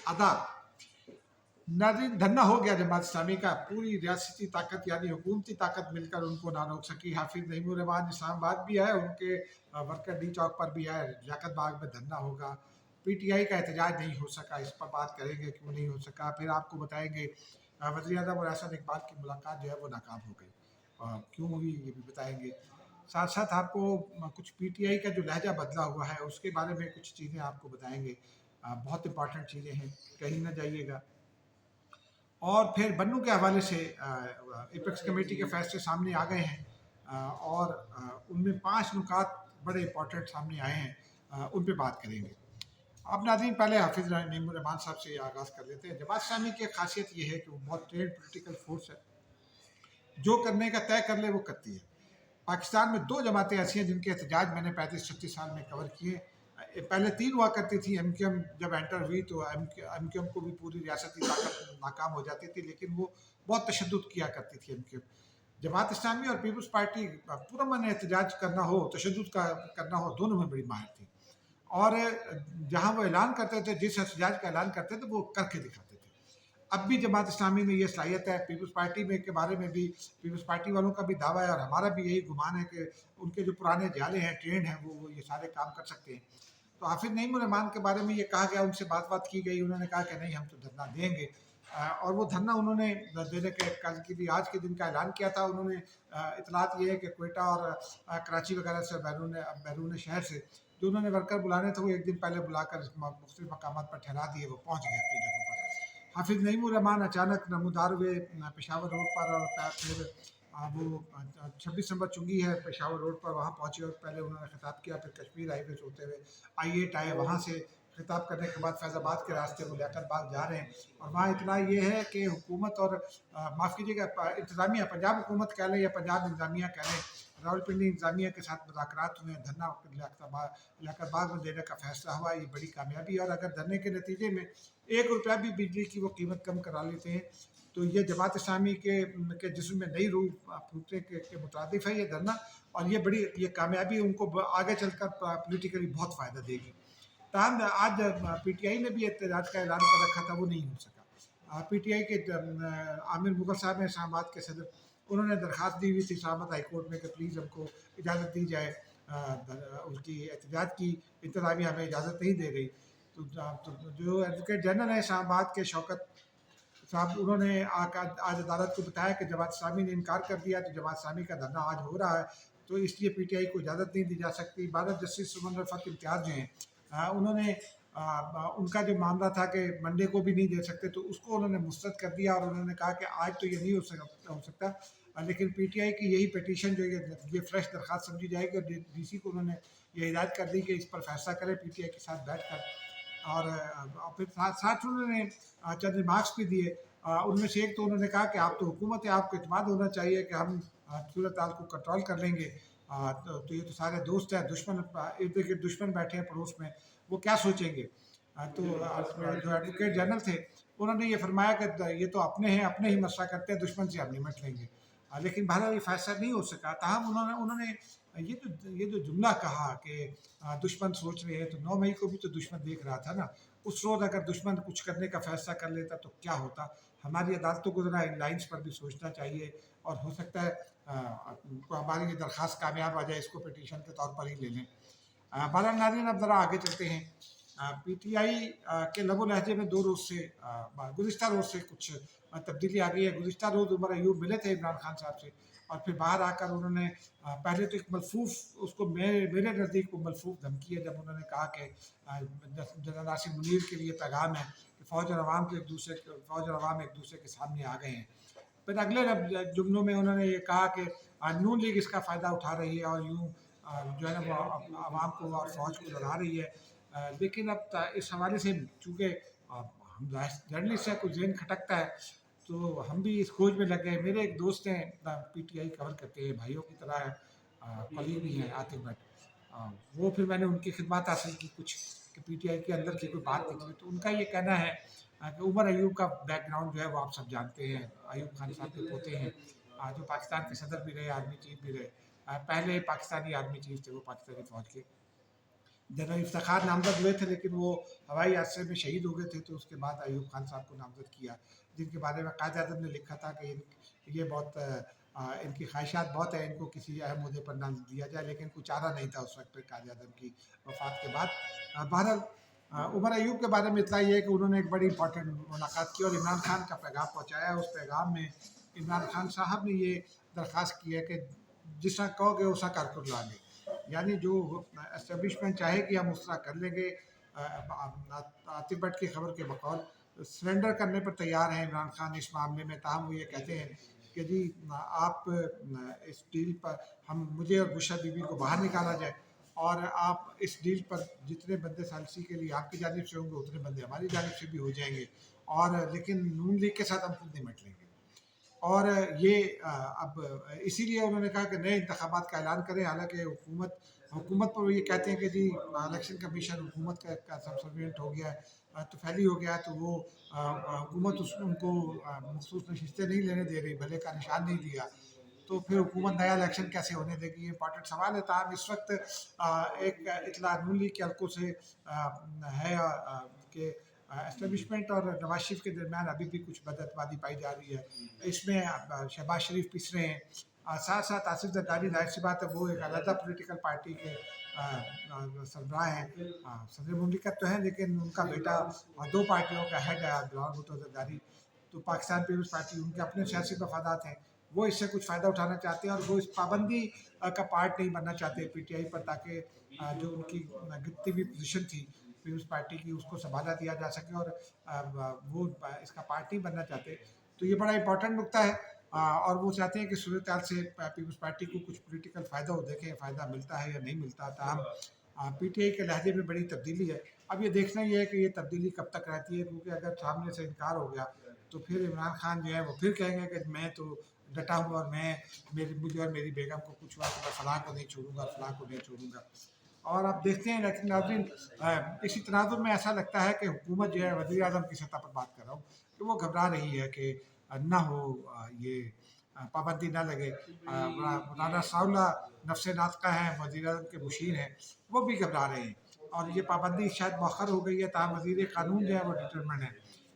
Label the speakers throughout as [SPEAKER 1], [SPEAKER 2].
[SPEAKER 1] आदाब नाज़रीन, धरना हो गया जमात इस्लामी का। पूरी रियासती ताकत यानी हुकूमती ताकत मिलकर उनको ना रोक सकी। हाफिज़ नईमुर-रहमान इस्लामाबाद भी आए, उनके वर्कर डी चौक पर भी आए। लियाकत बाग में धरना होगा। पीटीआई का एहतजाज नहीं हो सका, इस पर बात करेंगे क्यों नहीं हो सका। फिर आपको बताएंगे वज़ीर-ए-आज़म और एहसन इकबाल की मुलाकात जो है वो नाकाम हो गई, क्यों हुई ये भी बताएंगे। साथ साथ आपको कुछ पीटीआई का जो लहजा बदला हुआ है उसके बारे में कुछ चीज़ें आपको बताएंगे। बहुत इंपॉर्टेंट चीज़ें हैं, कहीं ना जाइएगा। और फिर बन्नू के हवाले से एपेक्स कमेटी के फैसले सामने आ गए हैं, और उनमें 5 नुकात बड़े इंपॉर्टेंट सामने आए हैं, उन पे बात करेंगे। अब नाज़रीन, पहले हाफिज़ नईमुर-रहमान साहब से आगाज़ कर लेते हैं। जमात इस्लामी की खासियत ये है कि वो बहुत ट्रेंड पॉलिटिकल फोर्स है, जो करने का तय कर ले वो करती है। पाकिस्तान में 2 जमातें ऐसी हैं जिनके एहतजाज मैंने 35-36 साल में कवर किए। पहले 3 हुआ करती थी। एमक्यूएम जब एंटर हुई तो एमक्यूएम को भी पूरी रियासती ताकत नाकाम हो जाती थी, लेकिन वो बहुत तशद्दुद किया करती थी एमक्यूएम। जमात इस्लामी और पीपल्स पार्टी पुरअमन एहतजाज करना हो, तशद्दुद का करना हो, दोनों में बड़ी माहिर थी। और जहाँ वो ऐलान करते थे, जिस एहतजाज का ऐलान करते थे वो करके दिखाते थे। अब भी जमात इस्लामी में ये सलाहियत है। पीपल्स पार्टी में के बारे में भी पीपल्स पार्टी वालों का भी दावा है और हमारा भी यही गुमान है कि उनके जो पुराने जाले हैं, ट्रेंड हैं, वो ये सारे काम कर सकते हैं। तो हाफिज़ नईमुर-रहमान के बारे में ये कहा गया, उनसे बात की गई, उन्होंने कहा कि नहीं, हम तो धरना देंगे। और वो धरना उन्होंने देने के कल की भी आज के दिन का ऐलान किया था। उन्होंने इतलात ये है कि कोयटा और कराची वगैरह से बैरून शहर से जो उन्होंने वर्कर बुलाने थे वो एक दिन पहले बुलाकर मुख्तलिफ मकामात पर ठहरा दिए, वो पहुँच गए अपनी जगह पर। हाफिज़ नईमुर-रहमान अचानक नमूदार हुए पेशावर रोड पर, और फिर वो 26 नंबर चुंगी है पेशावर रोड पर, वहाँ पहुँचे और पहले उन्होंने खिताब किया। फिर कश्मीर हाईवे से होते हुए I-8 आए, वहाँ से खिताब करने के बाद फैज़ाबाद के रास्ते वो लियाकत बाग जा रहे हैं। और वहाँ इतना ये है कि हुकूमत और माफ़ कीजिएगा इंतज़ामिया, पंजाब हुकूमत कह लें या पंजाब इंतज़ामिया कह लें, रावलपिंडी इंतज़ामिया के साथ मुज़ाकरात हुए हैं। धरना लियाकत बाग में देने का फैसला हुआ, ये बड़ी कामयाबी। और अगर धरने के नतीजे में 1 रुपया भी बिजली की वो कीमत कम करा लेते हैं तो ये जमात इस्लामी के जिस्म में नई रूह फूंकने के मुतादिफ है ये धरना। और ये कामयाबी उनको आगे चलकर पॉलिटिकली बहुत फ़ायदा देगी। ताहम आज पीटीआई ने भी एहतजाज का ऐलान कर रखा था, वो नहीं हो सका। पीटीआई के आमिर मुगल साहब हैं, इस्लामाबाद के सदर, उन्होंने दरख्वास्त दी हुई थी इस्लामाबाद हाई कोर्ट में कि प्लीज़ हमको इजाज़त दी जाए। उनकी एहतजाज की इंतज़ामिया हमें इजाज़त नहीं दे रही। तो जो एडवोकेट जनरल हैं इस्लामाबाद के, शौकत साहब, उन्होंने आज अदालत को बताया कि जमात इस्लामी ने इनकार कर दिया, तो जमात इस्लामी का धरना आज हो रहा है, तो इसलिए पीटीआई को इजाज़त नहीं दी जा सकती। 12 जस्टिस सुमन रफ़त इम्तियाज़ जो हैं, उन्होंने उनका जो मामला था कि मंडे को भी नहीं दे सकते, तो उसको उन्होंने मुस्तरद कर दिया और उन्होंने कहा कि आज तो ये नहीं हो सकता, लेकिन पीटीआई की यही पिटीशन जो ये फ्रेश दरख्वास्त समझी जाएगी। और डीसी को उन्होंने ये हिदायत कर दी कि इस पर फैसला करें पीटीआई के साथ बैठ कर। और फिर साथ उन्होंने चंद रिमार्क्स भी दिए। उनमें से एक तो उन्होंने कहा कि आप तो हुकूमत है, आपको इत्मीनान होना चाहिए कि हम सूरत हाल को कंट्रोल कर लेंगे। तो ये तो सारे दोस्त हैं, दुश्मन इर्द गिर्द दुश्मन बैठे हैं पड़ोस में, वो क्या सोचेंगे। तो जो एडवोकेट जनरल थे उन्होंने ये फरमाया कि ये तो अपने हैं, अपने ही मसला करते हैं, दुश्मन से हम निमट लेंगे। लेकिन बहरहाल ये फैसला नहीं हो सका। ताहम उन्होंने उन्होंने ये जो जुमला कहा कि दुश्मन सोच रहे हैं, तो 9 मई को भी तो दुश्मन देख रहा था ना। उस रोज़ अगर दुश्मन कुछ करने का फैसला कर लेता तो क्या होता। हमारी अदालतों को ज़रा इन लाइन्स पर भी सोचना चाहिए, और हो सकता है हमारी ये दरख्वास्त कामयाब आ जाए, इसको पिटीशन के तौर पर ही ले लें। बहरहाल नाज़रीन, अब ज़रा आगे चलते हैं। पीटीआई के लबो लहजे में 2 रोज़ से गुज़िश्ता रोज़ से कुछ तब्दीली आ गई है। गुज़िश्ता रोज़ उमर अयूब मिले थे इमरान खान साहब से, और फिर बाहर आकर उन्होंने पहले तो एक मलफूफ, उसको मेरे नज़दीक वो मलफूफ धमकी है, जब उन्होंने कहा कि जनरल नासिर मुनीर के लिए पैगाम है कि फ़ौज और अवाम एक दूसरे के सामने आ गए हैं। फिर अगले जुमलों में उन्होंने ये कहा कि नून लीग इसका फ़ायदा उठा रही है और यूँ जो है ना वो आवाम को और फ़ौज को लड़ा रही है। लेकिन अब इस हवाले से चूँकि हम जर्नलिस्ट हैं, कुछ ज़हन खटकता है, तो हम भी इस खोज में लग गए। मेरे एक दोस्त हैं, पीटीआई कवर करते हैं, भाइयों की तरह है, कलीग भी हैं, आतिफ भट्ट। वो फिर मैंने उनकी खिदमत हासिल की कुछ, कि पीटीआई के अंदर की कोई बात निकली, तो उनका ये कहना है कि उमर अयूब का बैकग्राउंड जो है वो आप सब जानते हैं। अयूब खान साहब के पोते हैं, जो पाकिस्तान के सदर भी रहे, आर्मी चीफ भी रहे। पहले पाकिस्तानी आर्मी चीफ थे वो पाकिस्तानी फ़ौज के। जनरल इफ्तार नामजद हुए थे, लेकिन वो हवाई हादसे में शहीद हो गए थे, तो उसके बाद अयूब खान साहब को नामजद किया, जिनके बारे में कायद आज़म ने लिखा था कि ये बहुत इनकी ख्वाहिशात बहुत है, इनको किसी अहम मुद्दे पर नाम दिया जाए, लेकिन कुछ चारा नहीं था उस वक्त पे कायद आज़म की वफ़ात के बाद। बहरहाल उमर अयूब के बारे में इतना ही है कि उन्होंने एक बड़ी इंपॉर्टेंट मुलाकात की और इमरान खान का पैगाम पहुँचाया। उस पैगाम में इमरान खान साहब ने ये दरख्वास्त की है कि जिस तरह कहोगे उस तरह कर लाएंगे, यानी जो एस्टेब्लिशमेंट चाहे कि हम उस तरह कर लेंगे। आतिफ भट्ट की खबर के बकौल सरेंडर करने पर तैयार हैं इमरान खान इस मामले में, ताहम वो ये कहते हैं कि जी आप इस डील पर हम मुझे और बुशरा बीबी को बाहर निकाला जाए और आप इस डील पर जितने बंदे सालिसी के लिए आपकी जानिब से होंगे उतने बंदे हमारी जानिब से भी हो जाएंगे, और लेकिन नून लीग के साथ हम खुद निमट लेंगे। और ये अब इसीलिए उन्होंने कहा कि नए इंतखाबात का ऐलान करें, हालांकि हुकूमत हुकूमत पर वो ये कहते हैं कि जी इलेक्शन कमीशन हुकूमत का सबसर्विएंट हो गया है, तो फैली हो गया है, तो वो हुकूमत उनको मखसूस नशिस्तें नहीं लेने दे रही, भले का निशान नहीं दिया, तो फिर हुकूमत नया इलेक्शन कैसे होने देगी, ये इंपॉर्टेंट सवाल है। ताहम इस वक्त एक इतला नून लीग के हल्कों से है कि एस्टेब्लिशमेंट और नवाज शरीफ के दरमियान अभी भी कुछ बदअतमादी पाई जा रही है। इसमें शहबाज शरीफ पिस रहे हैं, साथ साथ आसिफ जरदारी, जाहिर सी बात है वो एक अलग पोलिटिकल पार्टी के सरबराह हैं, सदर मुमलिकत तो हैं, लेकिन उनका बेटा दो पार्टियों का हेड है अब्दुल भुट्टो जरदारी, तो पाकिस्तान पीपल्स पार्टी उनके अपने सियासी मफादात हैं, वो इससे कुछ फ़ायदा उठाना चाहते हैं और वो इस पाबंदी का पार्ट नहीं बनना चाहते पीटीआई पर, ताकि जो उनकी गिरती हुई पोजीशन थी पीपल्स पार्टी की उसको संभाला दिया जा सके, और वो इसका पार्ट नहीं बनना चाहते। तो ये बड़ा इंपॉर्टेंट नुकता है, और वो चाहते हैं कि सूरत हाल से पीपल्स पार्टी को कुछ पॉलिटिकल फ़ायदा हो, देखें फ़ायदा मिलता है या नहीं मिलता। ताहम पीटीआई के लहजे में बड़ी तब्दीली है। अब ये देखना ही है कि ये तब्दीली कब तक रहती है, क्योंकि अगर सामने से इनकार हो गया तो फिर इमरान खान जो है वो फिर कहेंगे कि मैं तो डटा हूँ और मुझे और मेरी बेगम को कुछ हुआ तो मैं फलां को नहीं छोड़ूंगा, फलां को नहीं छोड़ूंगा। और आप देखते हैं, लेकिन नाज़रीन इसी तनाजुर में ऐसा लगता है कि हुकूमत जो है वज़ीर आज़म की सतह पर बात कर रहा हूँ, कि वो घबरा रही है कि ना हो ये पाबंदी ना लगे। राना साउला नफ्स नातका हैं, वज़ीर आज़म के मुशीर हैं, वो भी घबरा रहे हैं, और ये पाबंदी शायद मौखर हो गई है, ताहम वज़ीर क़ानून जो है वो डिटरमिन है।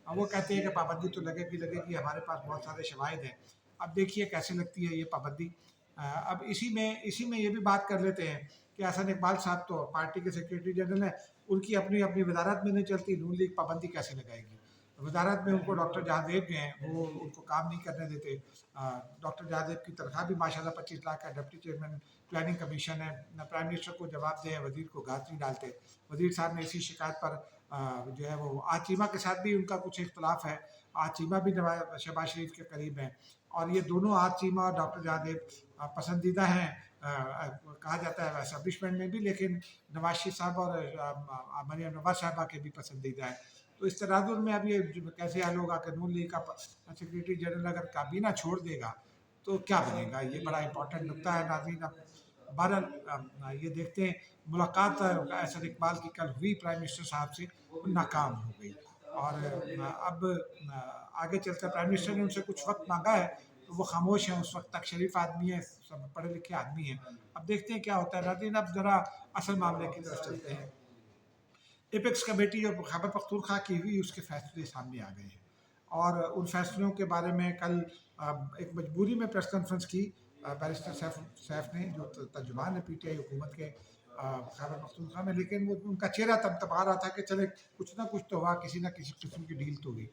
[SPEAKER 1] वो कहते हैं कि पाबंदी तो लगेगी लगेगी, हमारे पास बहुत सारे शवाहिद हैं। अब देखिए कैसे लगती है ये पाबंदी। अब इसी में ये भी बात कर लेते हैं कि हसन इकबाल साहब तो पार्टी के सेक्रेटरी जनरल हैं, उनकी अपनी अपनी वजारत में नहीं चलती, नून लीग पाबंदी कैसे लगाएगी। वजारत में उनको डॉक्टर जहादेव जो हैं वो उनको काम नहीं करने देते। डॉक्टर जहादेव की तनख्वाह भी माशाल्लाह 25 लाख है, डिप्टी चेयरमैन प्लानिंग कमीशन है, न प्राइम मिनिस्टर को जवाब दें, वजीर को घात नहीं डालते। वजीर साहब ने इसी शिकायत पर जो है वो आज चीमा के साथ भी उनका कुछ इख्तलाफ है। आज चीमा भी शहबाज शरीफ के करीब हैं, और ये दोनों आज चीमा और डॉक्टर जहादेव पसंदीदा हैं, कहा जाता है एस्टेब्लिशमेंट में भी, लेकिन नवाज शरीफ साहब और मरियम नवाज साहबा के भी पसंदीदा है। तो इस तनाजुर में अब ये कैसे हल होगा कि नून लीग का सेक्रेटरी जनरल अगर काबीना छोड़ देगा तो क्या बनेगा, ये बड़ा इंपॉर्टेंट नुकता है नाज़रीन। अब बहरहाल ये देखते हैं। मुलाकात एहसन इकबाल की कल हुई प्राइम मिनिस्टर साहब से, नाकाम हो गई, और अब आगे चलकर प्राइम मिनिस्टर ने उनसे कुछ वक्त मांगा है, तो वो खामोश हैं उस वक्त तक। शरीफ आदमी है, सब पढ़े लिखे आदमी हैं। अब देखते हैं क्या होता है नाज़रीन। अब ज़रा असल मामले की तरफ चलते हैं। एपेक्स कमेटी जो खैबर पख्तूनख्वा की हुई, उसके फैसले सामने आ गए हैं, और उन फैसलों के बारे में कल एक मजबूरी में प्रेस कॉन्फ्रेंस की बैरिस्टर सैफ ने, जो तर्जुमान है पीटीआई हुकूमत के खैबर पख्तूनख्वा में, लेकिन वो उनका चेहरा तमतमा रहा था कि चले कुछ ना कुछ तो हुआ, किसी न किसी किस्म की डील तो हुई।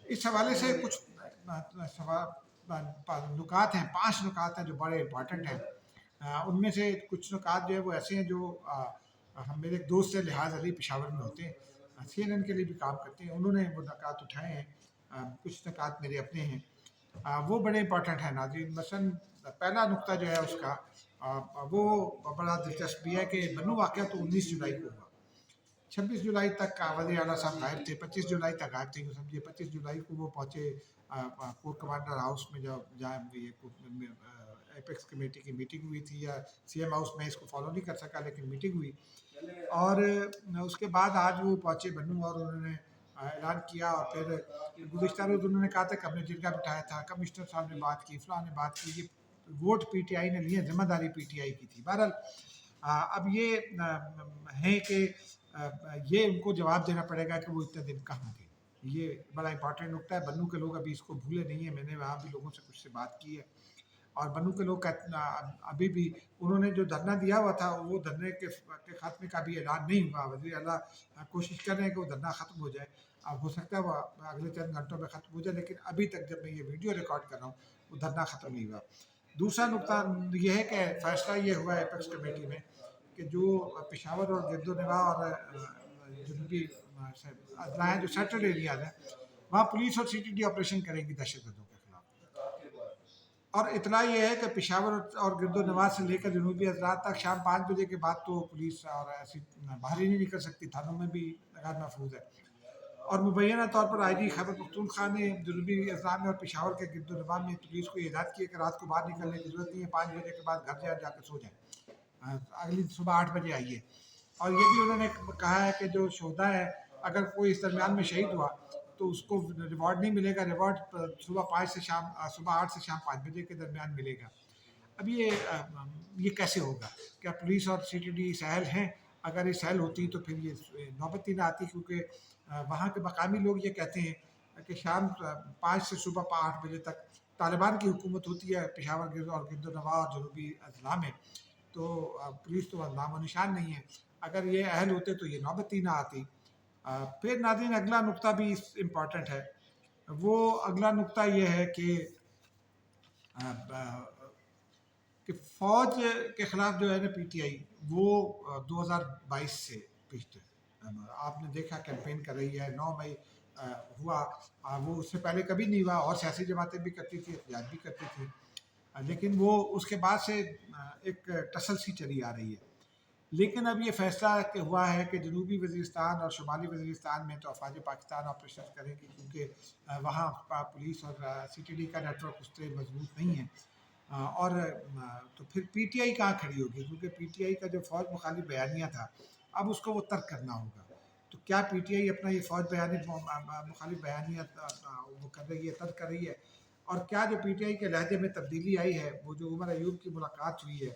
[SPEAKER 1] इस हवाले से कुछ नुकात हैं, 5 नुकात हैं जो बड़े इंपॉर्टेंट हैं। उनमें से कुछ नुकात जो है वो ऐसे हैं जो हम मेरे एक दोस्त है लिहाज अली, पेशावर में होते हैं, CNN के लिए भी काम करते हैं, उन्होंने वो नुकात उठाए हैं। कुछ नुकात मेरे अपने हैं, वो बड़े इंपॉर्टेंट हैं नाज़रीन। मसलन पहला नुक्ता जो है उसका वो बड़ा दिलचस्प भी है कि बन्नू वाक़या तो 19 जुलाई को हुआ। 26 जुलाई तक वज़ीर आला साहब गायब थे, 25 जुलाई तक गायब थे, समझिए 25 जुलाई को वो पहुँचे कोर कमांडर हाउस में, जब जहाँ ये एपेक्स कमेटी की मीटिंग हुई थी, या CM हाउस में, इसको फॉलो नहीं कर सका लेकिन मीटिंग हुई। और उसके बाद आज वो पहुँचे बन्नू, और उन्होंने ऐलान किया, और फिर गुज़िश्ता रोज़ उन्होंने कहा था कि हमने जिरगा बिठाया था, कमिश्नर साहब ने बात की, फलां ने बात की, ये वोट PTI ने लिए, जिम्मेदारी PTI की थी। बहरहाल اب یہ ہے کہ یہ ان کو جواب دینا پڑے گا کہ وہ اتنے دن کہاں تھے. یہ بڑا امپورٹنٹ نکتہ ہے. بنو کے لوگ ابھی اس کو بھولے نہیں ہیں. میں نے وہاں بھی لوگوں سے کچھ سے بات کی ہے اور بنو کے لوگ ابھی بھی انہوں نے جو دھرنا دیا ہوا تھا وہ دھرنے کے خاتمے کا بھی اعلان نہیں ہوا. وزیر اعلیٰ کوشش کر رہے ہیں کہ وہ دھرنا ختم ہو جائے. اب ہو سکتا ہے وہ اگلے چند گھنٹوں میں ختم ہو جائے، لیکن ابھی تک جب میں یہ ویڈیو ریکارڈ کر رہا ہوں وہ دھرنا ختم نہیں ہوا. دوسرا نقطہ یہ ہے کہ فیصلہ یہ ہوا ہے اپیکس کمیٹی میں کہ جو پشاور اور گرد و نواح اور جنوبی اضلاع جو سیٹلڈ ایریاز ہیں وہاں پولیس اور سی ٹی ڈی آپریشن کریں گی دہشت گردوں کے خلاف. اور اطلاع یہ ہے کہ پشاور اور گرد و نواح سے لے کر جنوبی اضلاع تک شام 5 بجے کے بعد تو پولیس اور ایسی باہر ہی نہیں نکل سکتی. تھانوں میں بھی غیر محفوظ ہے. اور مبینہ طور پر آئی جی خیبر پختونخوا نے جنوبی اضلاع میں اور پشاور کے گرد و نواح میں پولیس کو یہ ہدایت کی ہے کہ رات کو باہر نکلنے کی ضرورت نہیں ہے. 5 بجے کے بعد گھر جا کے سو جائیں، اگلی صبح 8 بجے آئیے. اور یہ بھی انہوں نے کہا ہے کہ جو شہدا ہے اگر کوئی اس درمیان میں شہید ہوا تو اس کو ریوارڈ نہیں ملے گا. ریوارڈ صبح 8 سے شام 5 بجے کے درمیان ملے گا. اب یہ کیسے ہوگا؟ کیا پولیس اور سی ٹی ڈی سہل ہیں؟ اگر یہ سہل ہوتی تو پھر یہ نوبت ہی نہ آتی، کیونکہ وہاں کے مقامی لوگ یہ کہتے ہیں کہ شام 5 سے صبح 8 بجے تک طالبان کی حکومت ہوتی ہے پشاور اور گرد و نواح اور جنوبی اضلاع میں، تو پولیس تو نام و نشان نہیں ہے. اگر یہ اہل ہوتے تو یہ نوبت ہی نہ آتی. پھر ناظرین اگلا نقطہ بھی امپورٹنٹ ہے. وہ اگلا نقطہ یہ ہے کہ فوج کے خلاف جو ہے نا پی ٹی آئی وہ 2022 سے پچھتے آپ نے دیکھا کیمپین کر رہی ہے. 9 مئی ہوا، وہ اس سے پہلے کبھی نہیں ہوا، اور سیاسی جماعتیں بھی کرتی تھی، احتجاج بھی کرتی تھی، لیکن وہ اس کے بعد سے ایک ٹسل سی چلی آ رہی ہے. لیکن اب یہ فیصلہ ہوا ہے کہ جنوبی وزیرستان اور شمالی وزیرستان میں تو افواج پاکستان آپریشن کریں گی، کیونکہ وہاں پولیس اور سی ٹی ڈی کا نیٹ ورک اس سے مضبوط نہیں ہے. اور تو پھر پی ٹی آئی کہاں کھڑی ہوگی؟ کیونکہ پی ٹی آئی کا جو فوج مخالف بیانیہ تھا اب اس کو وہ ترک کرنا ہوگا. تو کیا پی ٹی آئی اپنا یہ فوج مخالف بیانیہ وہ کر رہی ہے، ترک کر رہی ہے؟ اور کیا جو پی ٹی آئی کے لہجے میں تبدیلی آئی ہے، وہ جو عمر ایوب کی ملاقات ہوئی ہے،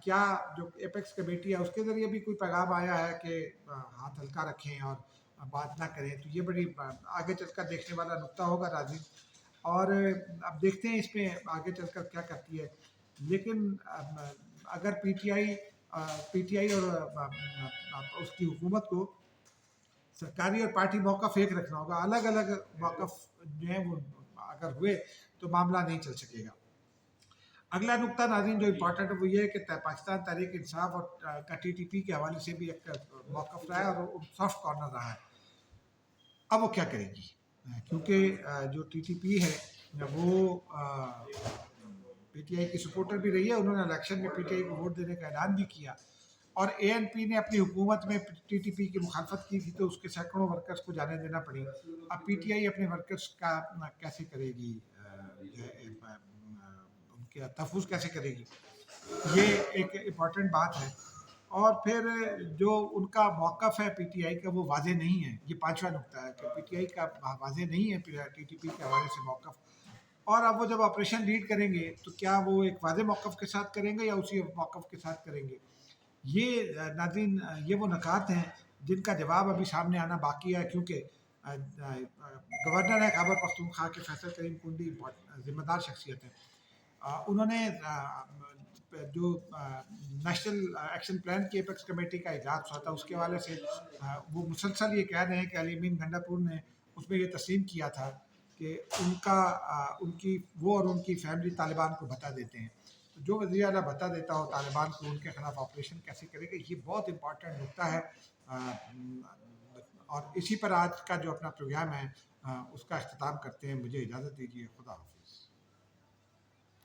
[SPEAKER 1] کیا جو اپیکس کمیٹی ہے اس کے ذریعے بھی کوئی پیغام آیا ہے کہ ہاتھ ہلکا رکھیں اور بات نہ کریں؟ تو یہ بڑی آگے چل کر دیکھنے والا نقطہ ہوگا ناظرین. اور اب دیکھتے ہیں اس میں آگے چل کر کیا کرتی ہے. لیکن اگر پی ٹی آئی اور اس کی حکومت کو سرکاری اور پارٹی موقف ایک رکھنا ہوگا. الگ الگ موقف جو ہیں وہ اگر ہوئے تو معاملہ نہیں چل سکے گا. اگلا نقطہ ناظرین جو امپورٹنٹ ہے وہ یہ ہے کہ پاکستان تحریک انصاف اور کا ٹی ٹی پی کے حوالے سے بھی ایک موقف رہا ہے اور سافٹ کارنر رہا ہے. اب وہ کیا کرے گی؟ کیونکہ جو ٹی ٹی پی ہے وہ پی ٹی آئی کی سپورٹر بھی رہی ہے. انہوں نے الیکشن میں پی ٹی آئی کو ووٹ دینے کا اعلان بھی کیا، اور اے این پی نے اپنی حکومت میں ٹی ٹی پی کی مخالفت کی تھی تو اس کے سینکڑوں ورکرز کو جانے دینا پڑی. اب پی ٹی آئی اپنے ورکرز کا کیسے کرے گی، ان کے تحفظ کیسے کرے گی؟ یہ ایک امپورٹنٹ بات ہے. اور پھر جو ان کا موقف ہے پی ٹی آئی کا وہ واضح نہیں ہے. یہ 5واں نقطہ ہے کہ پی ٹی آئی کا واضح نہیں ہے ٹی ٹی پی کے حوالے سے موقف. اور اب وہ جب آپریشن لیڈ کریں گے تو کیا وہ ایک واضح موقف کے ساتھ کریں گے یا اسی موقف کے ساتھ کریں گے؟ یہ ناظرین یہ وہ نکات ہیں جن کا جواب ابھی سامنے آنا باقی ہے، کیونکہ گورنر ہے خیبر پختونخوا کے فیصل کریم کنڈی ذمہ دار شخصیت ہیں. انہوں نے جو نیشنل ایکشن پلان کی اپیکس کمیٹی کا اجلاس ہوا تھا اس کے حوالے سے وہ مسلسل یہ کہہ رہے ہیں کہ علی امین گنڈا پور نے اس میں یہ تسلیم کیا تھا کہ وہ اور ان کی فیملی طالبان کو بھتا دیتے ہیں. تو جو وزیر اعلیٰ بھتا دیتا ہو طالبان کو، ان کے خلاف آپریشن کیسے کرے گا؟ یہ بہت امپورٹنٹ نقطہ ہے. اور اسی پر آج کا جو اپنا پروگرام ہے اس کا اختتام کرتے ہیں. مجھے اجازت دیجیے. خدا حافظ.